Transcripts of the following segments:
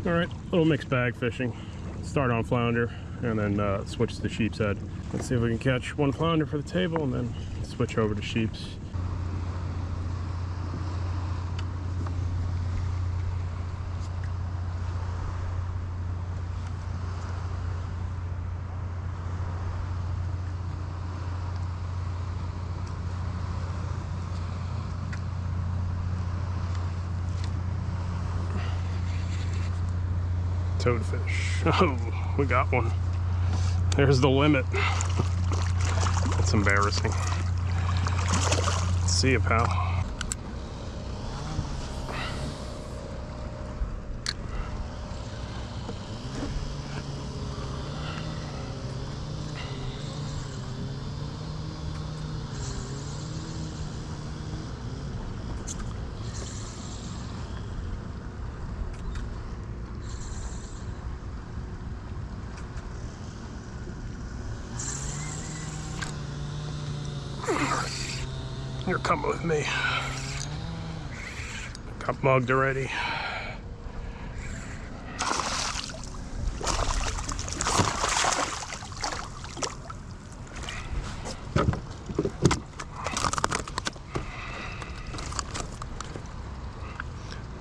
All right, little mixed bag fishing. Start on flounder and then switch to sheep's head. Let's see if we can catch one flounder for the table and then switch over to sheep's. Toadfish. Oh, we got one. There's the limit. That's embarrassing. See you, pal. You're coming with me. Got mugged already.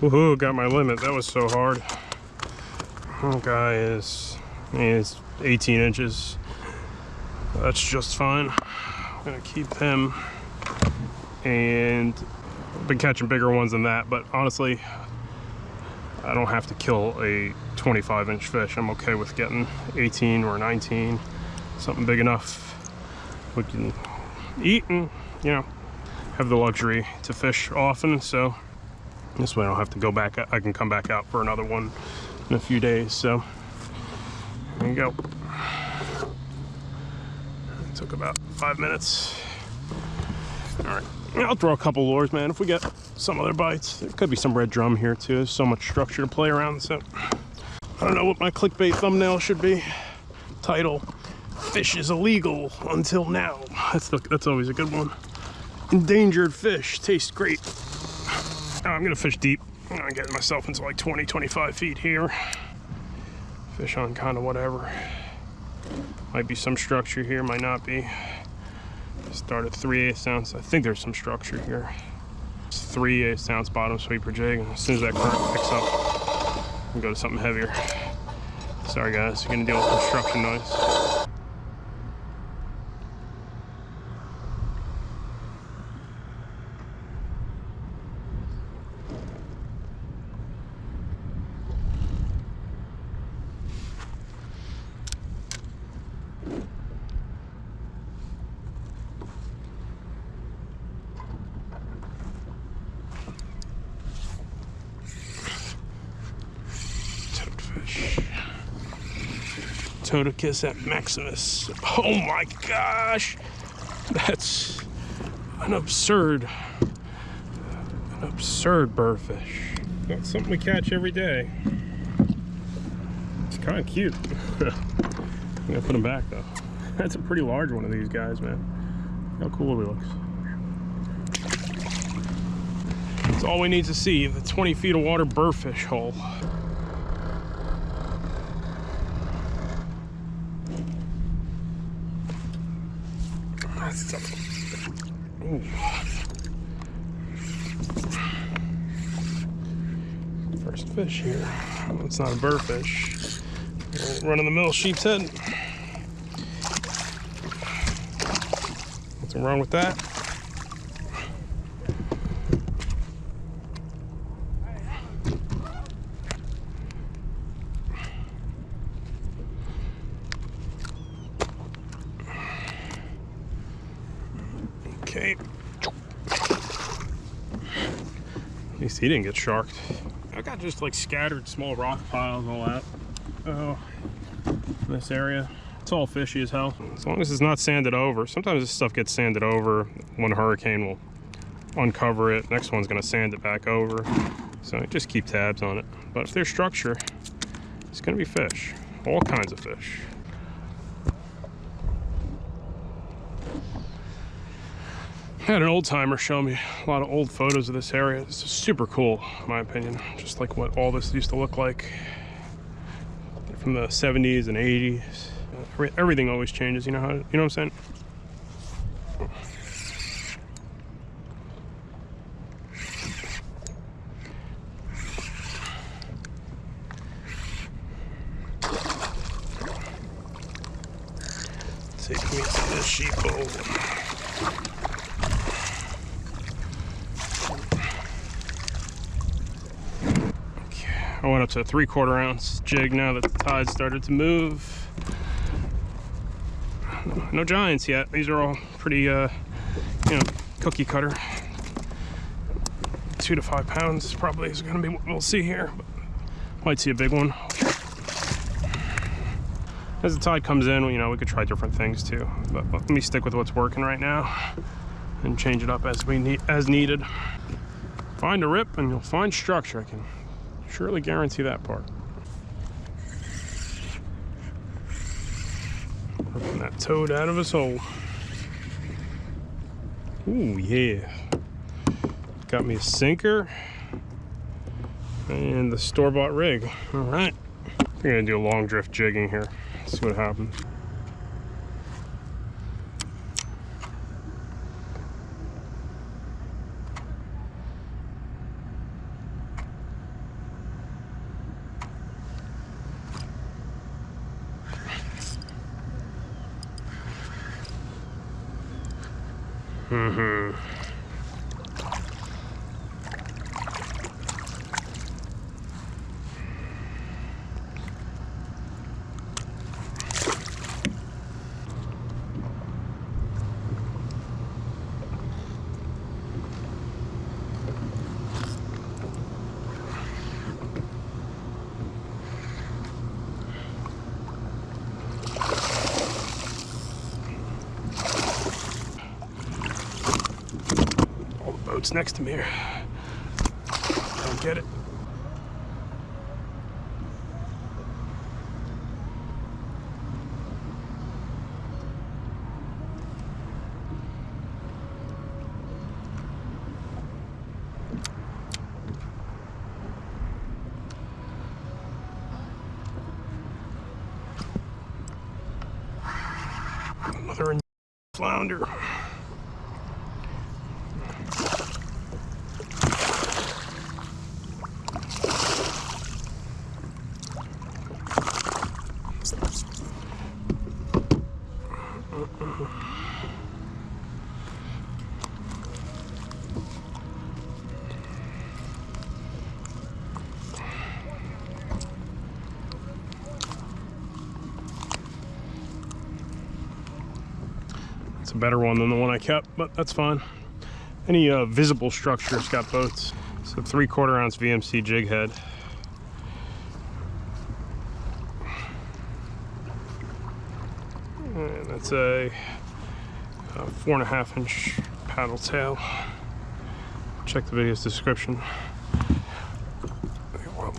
Woohoo, got my limit. That was so hard. That guy is 18 inches. That's just fine. I'm gonna keep him. And I've been catching bigger ones than that, but honestly, I don't have to kill a 25-inch fish. I'm okay with getting 18 or 19, something big enough we can eat and, you know, have the luxury to fish often. So this way I don't have to go back. I can come back out for another one in a few days. So there you go. It took about 5 minutes. All right. I'll throw a couple lures, man. If we get some other bites, there could be some red drum here too. There's so much structure to play around. So I don't know what my clickbait thumbnail should be. Title: Fish is illegal until now. That's always a good one. Endangered fish tastes great. I'm gonna fish deep. I'm getting myself into like 20-25 feet here. Fish on kind of whatever. Might be some structure here, might not be. Start at 3/8 ounce. I think there's some structure here. It's 3/8 ounce bottom sweeper jig, and as soon as that current picks up, we go to something heavier. Sorry guys, you're gonna deal with construction noise. Todicus at Maximus. Oh my gosh, that's an absurd burrfish. That's something we catch every day. It's kind of cute. I'm gonna put him back though. That's a pretty large one of these guys, man. How cool he looks. That's all we need to see, the 20 feet of water burrfish hole. Ooh. First fish here. It's not a burrfish. Run-of-the-mill sheep's head. Nothing wrong with that. Okay. At least he didn't get sharked. I got just like scattered small rock piles all out. Oh, this area. It's all fishy as hell. As long as it's not sanded over. Sometimes this stuff gets sanded over. One hurricane will uncover it. Next one's gonna sand it back over. So just keep tabs on it. But if there's structure, it's gonna be fish. All kinds of fish. I had an old timer show me a lot of old photos of this area. It's super cool, in my opinion. Just like what all this used to look like from the 70s and 80s. Everything always changes, you know what I'm saying? Take me to the sheeple. I went up to a 3/4 ounce jig now that the tide started to move. No giants yet. These are all pretty, cookie cutter. 2 to 5 pounds probably is going to be what we'll see here. But might see a big one. As the tide comes in, we could try different things too. But let me stick with what's working right now and change it up as needed. Find a rip and you'll find structure. I can surely guarantee that part. Ripping that toad out of his hole. Ooh, yeah. Got me a sinker and the store-bought rig. All right. I'm gonna do a long drift jigging here. See what happens. Boat's next to me here. Don't get it. Another flounder. It's a better one than the one I kept, but that's fine. Any visible structures got boats. So 3/4 ounce VMC jig head. And that's a 4.5 inch paddle tail. Check the video's description.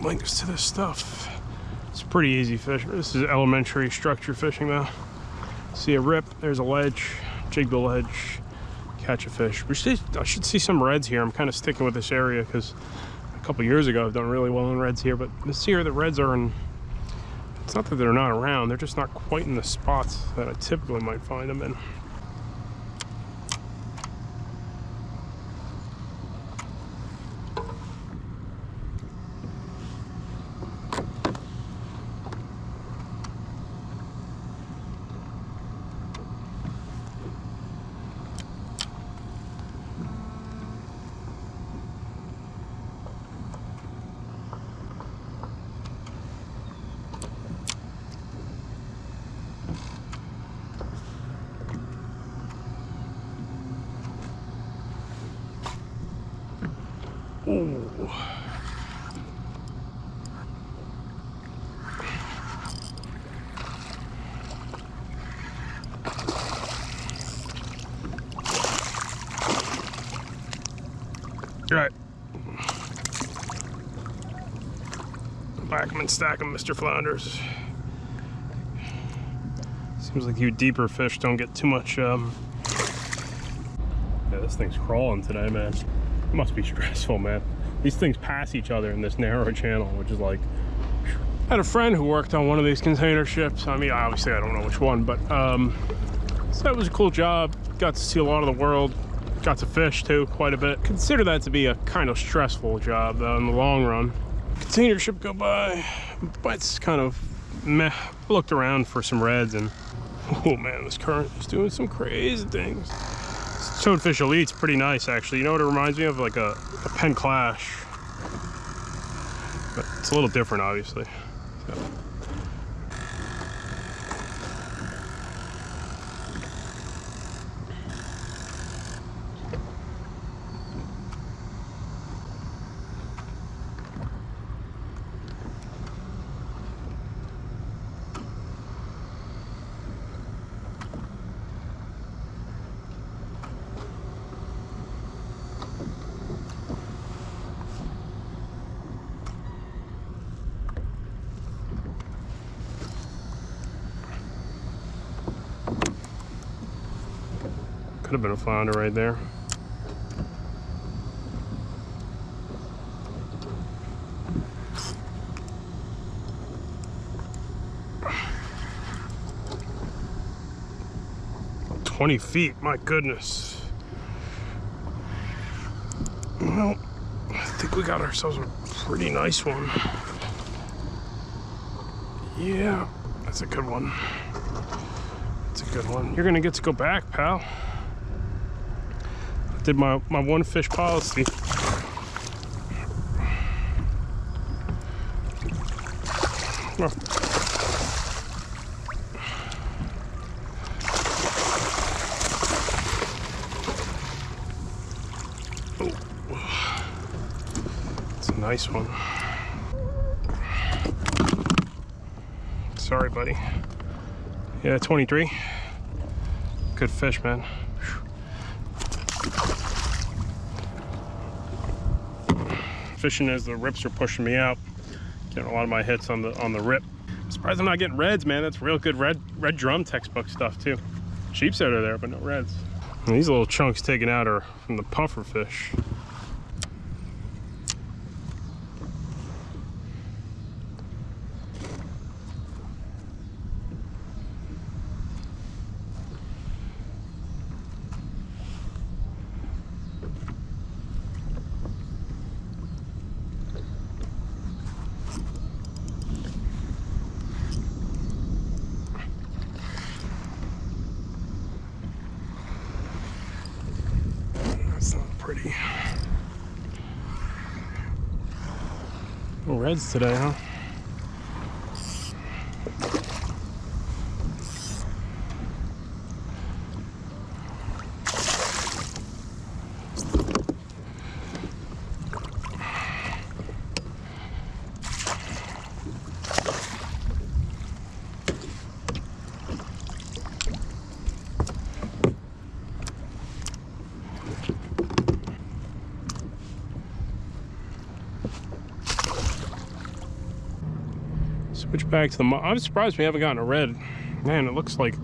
Links to this stuff. It's pretty easy fish. This is elementary structure fishing though. See a rip, there's a ledge, jig the ledge, catch a fish. I should see some reds here. I'm kind of sticking with this area because a couple years ago I've done really well in reds here, but this year the reds are in, it's not that they're not around, they're just not quite in the spots that I typically might find them in. Ooh. You're right. Whack 'em and stack 'em, Mr. Flounders. Seems like you deeper fish don't get too much. Yeah, this thing's crawling today, man. It must be stressful, man. These things pass each other in this narrow channel, which is like... I had a friend who worked on one of these container ships. I mean, obviously I don't know which one, but so that was a cool job. Got to see a lot of the world. Got to fish too, quite a bit. Consider that to be a kind of stressful job though in the long run. Container ship go by, but it's kind of meh. I looked around for some reds and oh man, this current is doing some crazy things. This toadfish elite's pretty nice actually. You know what it reminds me of? Like a Penn Clash. But it's a little different obviously. So. Could have been a flounder right there. "20 feet, my goodness." Well, I think we got ourselves a pretty nice one. Yeah, that's a good one. That's a good one. You're gonna get to go back, pal. Did my one fish policy. Oh. It's a nice one. Sorry, buddy. Yeah, 23. Good fish, man. Fishing as the rips are pushing me out, getting a lot of my hits on the rip. I'm surprised I'm not getting reds, man. That's real good red drum textbook stuff too. Sheepshead are there, but no reds. And these little chunks taken out are from the puffer fish. Pretty. No reds today, huh? Switch back to the I'm surprised we haven't gotten a red. Man, it looks like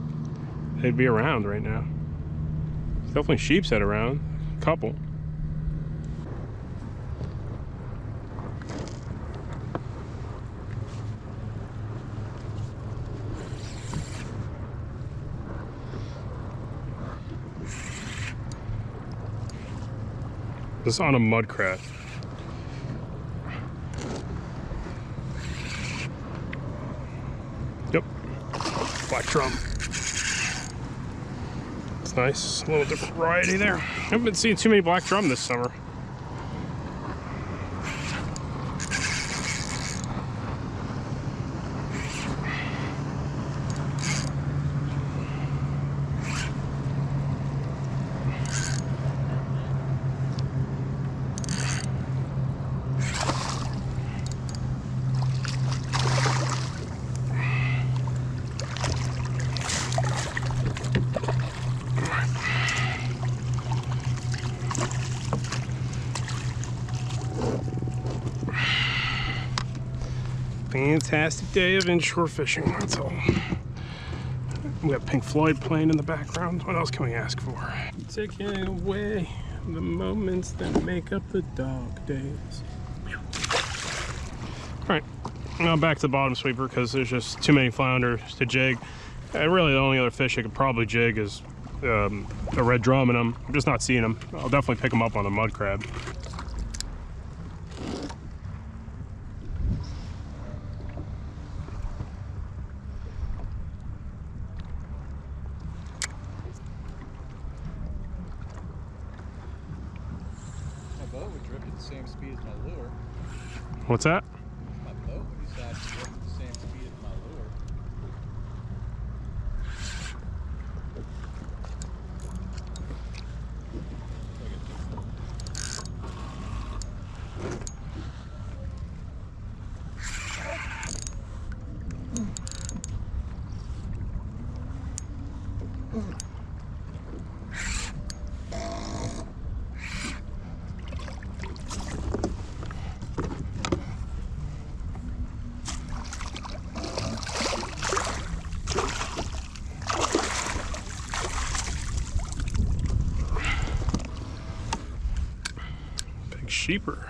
they'd be around right now. There's definitely sheepshead around. A couple. This is on a mud crab. Yep, black drum. It's nice, a little different variety there. Haven't been seeing too many black drum this summer. Fantastic day of inshore fishing, that's all. We have Pink Floyd playing in the background. What else can we ask for? Taking away the moments that make up the dog days. All right, now back to the bottom sweeper because there's just too many flounders to jig. And really the only other fish I could probably jig is a red drum, and I'm just not seeing them. I'll definitely pick them up on the mud crab. Same speed as my lure. What's that? My boat would decide to go at the same speed as my lure. Sheeper.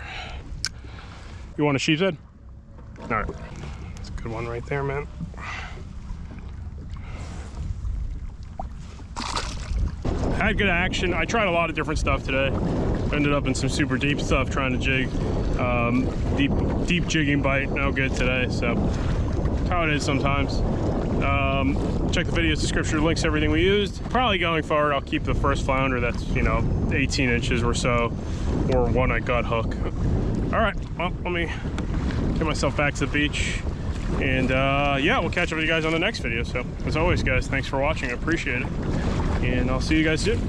You want a sheep's head? All right, that's a good one right there, man. Had good action. I tried a lot of different stuff today. Ended up in some super deep stuff trying to jig. Deep jigging bite, no good today. So how it is sometimes. Check the video description, links to everything we used. Probably going forward, I'll keep the first flounder that's, you know, 18 inches or so, or one I gut hook. All right, well, let me get myself back to the beach, and yeah, we'll catch up with you guys on the next video. So as always, guys, thanks for watching. I appreciate it, and I'll see you guys soon.